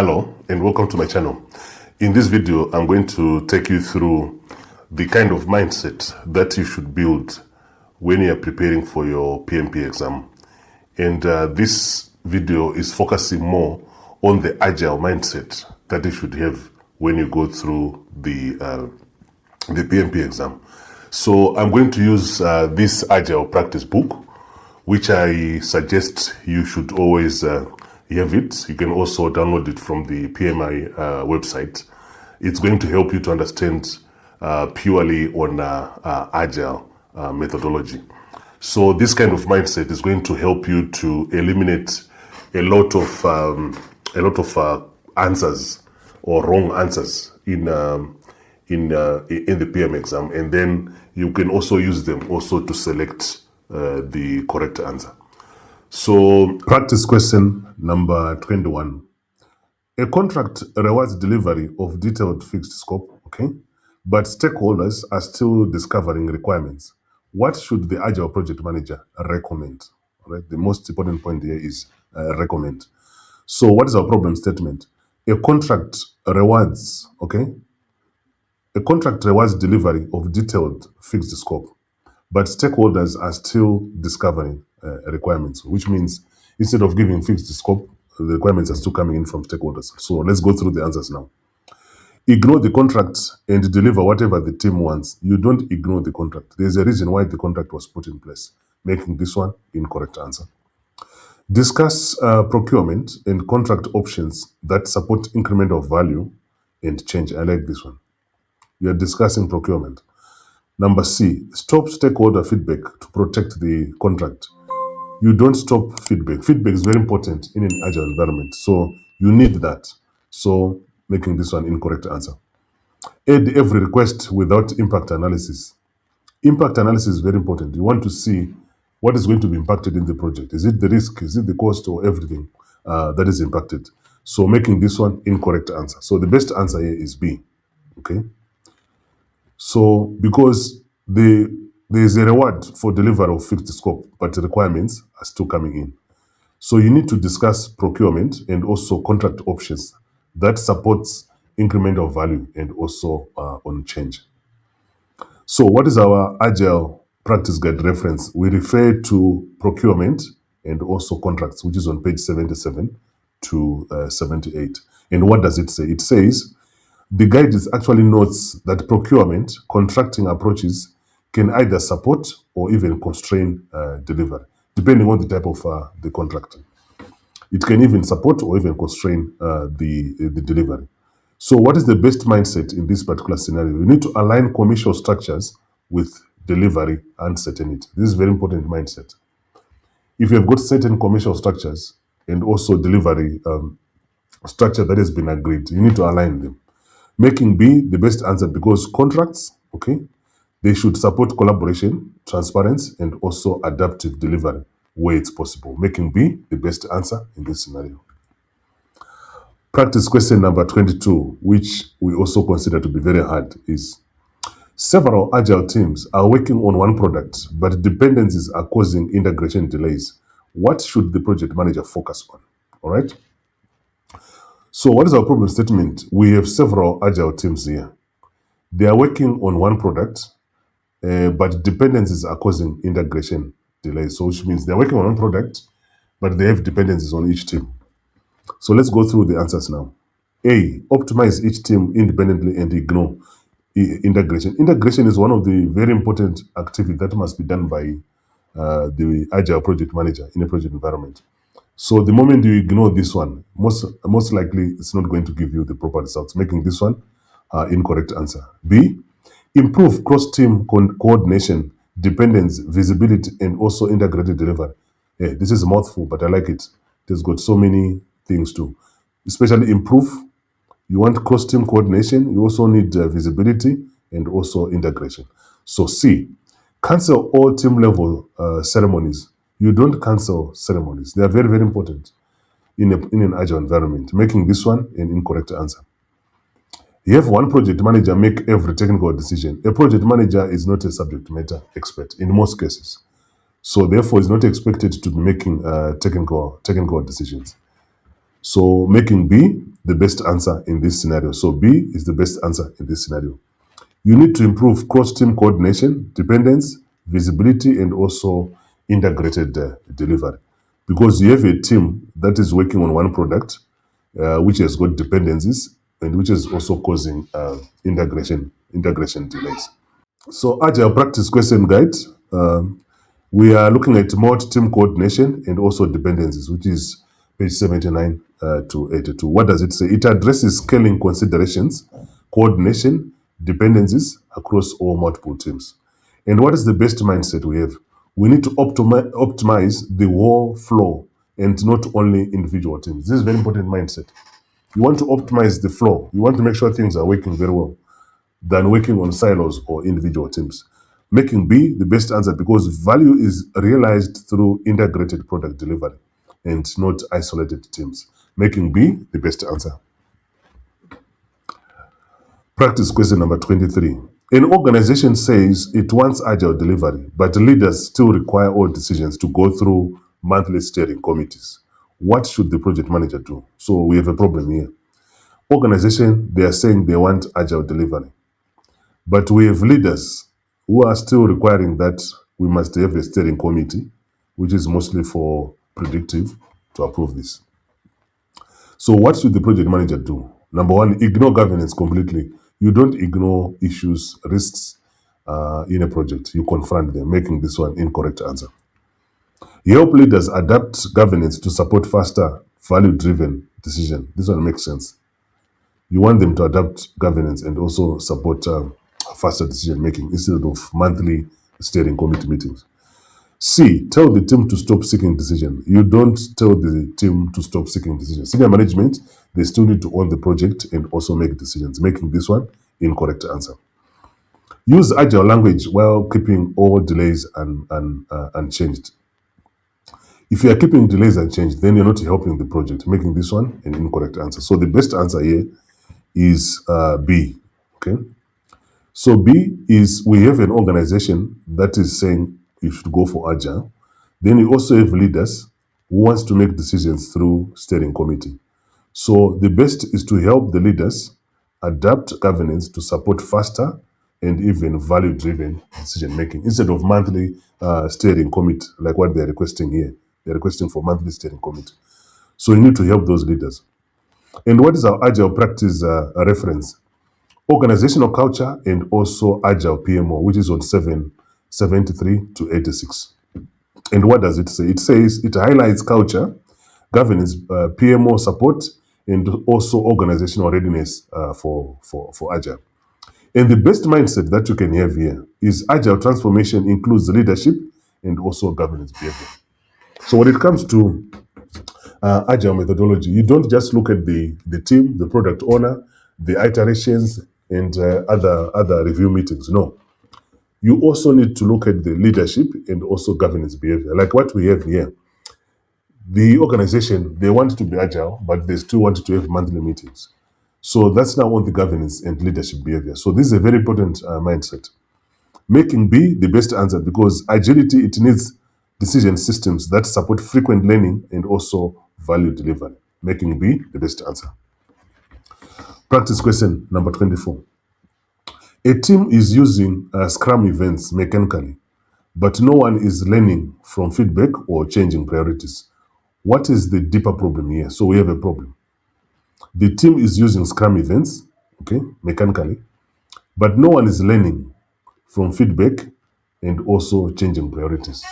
Hello and welcome to my channel. In this video, I'm going to take you through the kind of mindset that you should build when you are preparing for your PMP exam. And this video is focusing more on the agile mindset that you should have when you go through the PMP exam. So I'm going to use this agile practice book, which I suggest you should always have it. You can also download it from the PMI website. It's going to help you to understand purely on agile methodology. So this kind of mindset is going to help you to eliminate a lot of answers or wrong answers in the PM exam, and then you can also use them also to select the correct answer. So practice question number 21. A contract rewards delivery of detailed fixed scope, okay? But stakeholders are still discovering requirements. What should the Agile project manager recommend? All right, the most important point here is recommend. So what is our problem statement? A contract rewards, okay? A contract rewards delivery of detailed fixed scope, but stakeholders are still discovering requirements, which means instead of giving fixed scope, the requirements are still coming in from stakeholders. So let's go through the answers now. Ignore the contract and deliver whatever the team wants. You don't ignore the contract. There's a reason why the contract was put in place, making this one incorrect answer. Discuss procurement and contract options that support increment of value and change. I like this one. We are discussing procurement. Number C, stop stakeholder feedback to protect the contract. You don't stop feedback. Feedback is very important in an agile environment. So you need that. So making this one incorrect answer. Add every request without impact analysis. Impact analysis is very important. You want to see what is going to be impacted in the project. Is it the risk? Is it the cost or everything that is impacted? So making this one incorrect answer. So the best answer here is B. Okay. So because there is a reward for delivery of fixed scope, but the requirements are still coming in. So you need to discuss procurement and also contract options that supports increment of value and also on change. So what is our Agile practice guide reference? We refer to procurement and also contracts, which is on page 77 to 78. And what does it say? It says, the guide is actually notes that procurement contracting approaches can either support or even constrain delivery, depending on the type of the contract. It can even support or even constrain the delivery. So what is the best mindset in this particular scenario? You need to align commercial structures with delivery uncertainty. This is a very important mindset. If you have got certain commercial structures and also delivery structure that has been agreed, you need to align them. Making B the best answer because contracts, okay, they should support collaboration, transparency, and also adaptive delivery where it's possible. Making B the best answer in this scenario. Practice question number 22, which we also consider to be very hard, is several agile teams are working on one product, but dependencies are causing integration delays. What should the project manager focus on? All right. So what is our problem statement? We have several agile teams here. They are working on one product, but dependencies are causing integration delays. So which means they're working on one product, but they have dependencies on each team. So let's go through the answers now. A, optimize each team independently and ignore integration. Integration is one of the very important activities that must be done by the agile project manager in a project environment. So the moment you ignore this one, most likely it's not going to give you the proper results, making this one incorrect answer. B, improve cross-team coordination, dependence, visibility, and also integrated delivery. Yeah, this is a mouthful, but I like it. It has got so many things too. Especially improve. You want cross-team coordination. You also need visibility and also integration. So C, cancel all team level ceremonies. You don't cancel ceremonies. They are very, very important in an agile environment, making this one an incorrect answer. You have one project manager make every technical decision. A project manager is not a subject matter expert in most cases. So therefore, is not expected to be making technical decisions. So making B, the best answer in this scenario. So B is the best answer in this scenario. You need to improve cross-team coordination, dependence, visibility, and also integrated delivery. Because you have a team that is working on one product, which has got dependencies and which is also causing integration delays. So Agile Practice Question Guide, we are looking at multi-team coordination and also dependencies, which is page 79 to 82. What does it say? It addresses scaling considerations, coordination, dependencies across all multiple teams. And what is the best mindset we have? We need to optimize the whole flow and not only individual teams. This is a very important mindset. You want to optimize the flow. You want to make sure things are working very well than working on silos or individual teams. Making B the best answer because value is realized through integrated product delivery and not isolated teams. Making B the best answer. Practice question number 23. An organization says it wants agile delivery, but leaders still require all decisions to go through monthly steering committees. What should the project manager do? So we have a problem here. Organization, they are saying they want agile delivery, but we have leaders who are still requiring that we must have a steering committee, which is mostly for predictive, to approve this. So what should the project manager do? Number one, ignore governance completely. You don't ignore issues, risks in a project. You confront them, making this one incorrect answer. Help leaders adapt governance to support faster, value-driven decision. This one makes sense. You want them to adapt governance and also support faster decision making instead of monthly steering committee meetings. C, tell the team to stop seeking decision. You don't tell the team to stop seeking decisions. Senior management, they still need to own the project and also make decisions, making this one incorrect answer. Use agile language while keeping all delays unchanged. If you are keeping delays unchanged, then you're not helping the project, making this one an incorrect answer. So the best answer here is B. Okay. So B is we have an organization that is saying you should go for agile. Then you also have leaders who wants to make decisions through steering committee. So the best is to help the leaders adapt governance to support faster and even value-driven decision making instead of monthly steering committee like what they're requesting here. They're requesting for monthly steering committee. So you need to help those leaders. And what is our agile practice reference? Organizational culture and also agile PMO, which is on 773 to 86. And what does it say? It says it highlights culture, governance, PMO support, and also organizational readiness for agile. And the best mindset that you can have here is agile transformation includes leadership and also governance behavior. So when it comes to agile methodology, you don't just look at the team, the product owner, the iterations, and other review meetings. No. You also need to look at the leadership and also governance behavior. Like what we have here. The organization, they want to be agile, but they still want to have monthly meetings. So that's now on the governance and leadership behavior. So this is a very important mindset. Making B the best answer because agility, it needs decision systems that support frequent learning and also value delivery. Making B the best answer. Practice question number 24. A team is using Scrum events mechanically, but no one is learning from feedback or changing priorities. What is the deeper problem here? So we have a problem. The team is using Scrum events, okay, mechanically, but no one is learning from feedback and also changing priorities.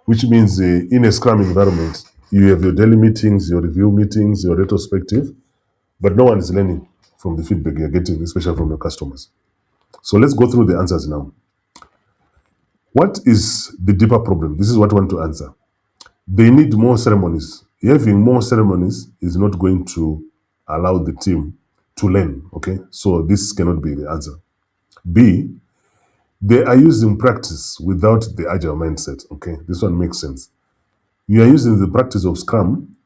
Which means in a Scrum environment, you have your daily meetings, your review meetings, your retrospective, but no one is learning from the feedback you're getting, especially from your customers. So let's go through the answers now. What is the deeper problem? This is what I want to answer. They need more ceremonies. Having more ceremonies is not going to allow the team to learn, okay? So this cannot be the answer. B, they are using practice without the agile mindset, okay? This one makes sense. You are using the practice of Scrum,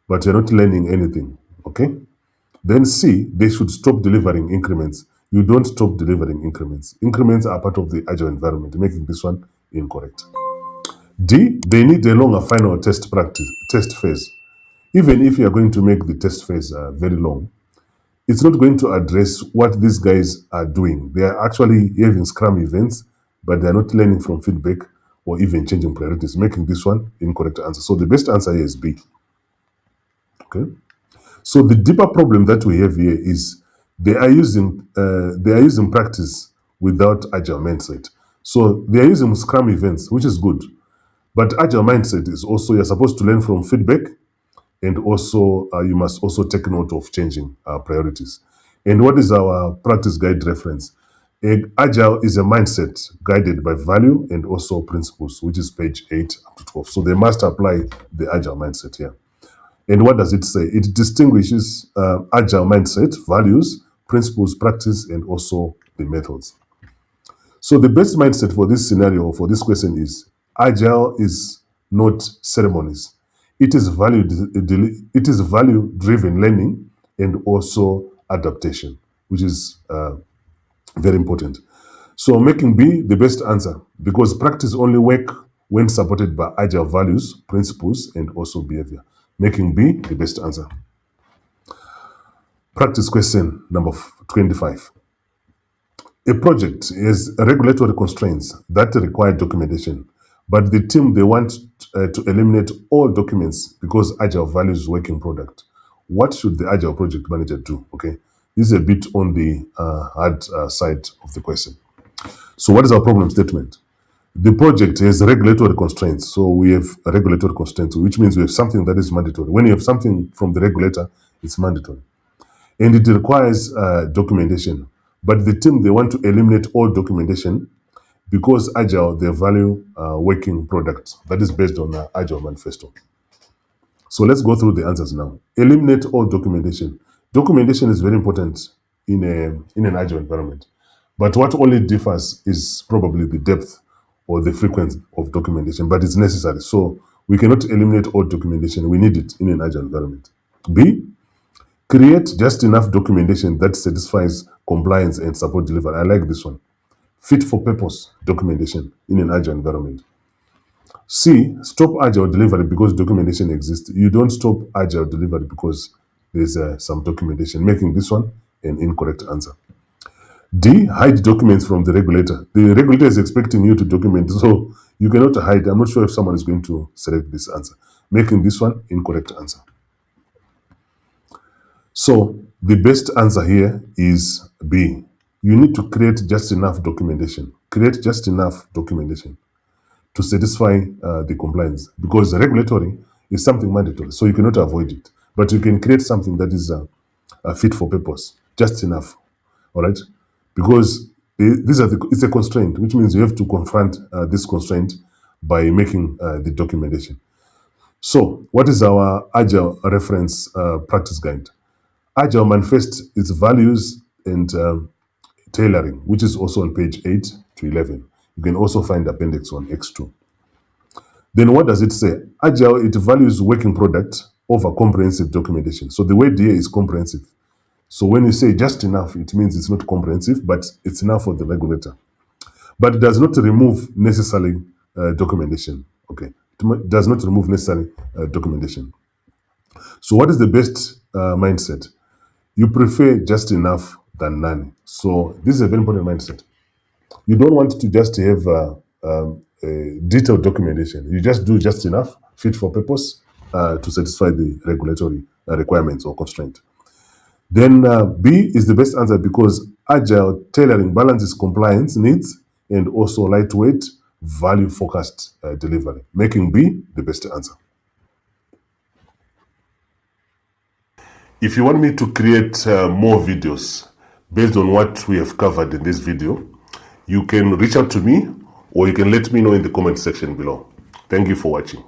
but you're not learning anything, okay? Then C, they should stop delivering increments. You don't stop delivering increments. Increments are part of the agile environment, making this one incorrect. D, they need a longer final test phase. Even if you are going to make the test phase very long, it's not going to address what these guys are doing. They are actually having Scrum events, but they're not learning from feedback or even changing priorities, making this one incorrect answer. So the best answer here is B. Okay. So the deeper problem that we have here is they are using practice without agile mindset. So they are using Scrum events, which is good. But agile mindset is also you're supposed to learn from feedback, and also you must also take note of changing priorities. And what is our practice guide reference? Agile is a mindset guided by value and also principles, which is page 8 up to 12. So they must apply the agile mindset here. And what does it say? It distinguishes agile mindset, values, principles, practice, and also the methods. So the best mindset for this scenario, for this question is, agile is not ceremonies. It is value-driven learning and also adaptation, which is very important. So making B the best answer, because practice only work when supported by agile values, principles, and also behavior. Making B the best answer. Practice question number 25. A project has regulatory constraints that require documentation, but the team, they want to eliminate all documents because agile values working product. What should the agile project manager do? Okay, this is a bit on the hard side of the question. So what is our problem statement? The project has regulatory constraints. So we have a regulatory constraints, which means we have something that is mandatory. When you have something from the regulator, it's mandatory. And it requires documentation. But the team, they want to eliminate all documentation because Agile, they value working products. That is based on Agile Manifesto. So let's go through the answers now. Eliminate all documentation. Documentation is very important in an Agile environment. But what only differs is probably the depth or the frequency of documentation, but it's necessary. So we cannot eliminate all documentation. We need it in an Agile environment. B, create just enough documentation that satisfies compliance and support delivery. I like this one. Fit for purpose documentation in an Agile environment. C, stop Agile delivery because documentation exists. You don't stop Agile delivery because there's some documentation, making this one an incorrect answer. D, hide documents from the regulator. The regulator is expecting you to document, so you cannot hide. I'm not sure if someone is going to select this answer, making this one incorrect answer. So the best answer here is B. You need to create just enough documentation. Create just enough documentation to satisfy the compliance, because the regulatory is something mandatory, so you cannot avoid it. But you can create something that is fit for purpose, just enough. All right, because it's a constraint, which means you have to confront this constraint by making the documentation. So, what is our Agile reference practice guide? Agile Manifest its values and tailoring, which is also on page 8 to 11. You can also find appendix on X2. Then what does it say? Agile, it values working product over comprehensive documentation. So the word here is comprehensive. So when you say just enough, it means it's not comprehensive, but it's enough for the regulator. But it does not remove necessary documentation. Okay, it does not remove necessary documentation. So what is the best mindset? You prefer just enough than none. So this is a very important mindset. You don't want to just have detailed documentation. You just do just enough, fit for purpose, to satisfy the regulatory requirements or constraint. Then B is the best answer because Agile tailoring balances compliance needs and also lightweight, value-focused delivery, making B the best answer. If you want me to create more videos based on what we have covered in this video, you can reach out to me or you can let me know in the comment section below. Thank you for watching.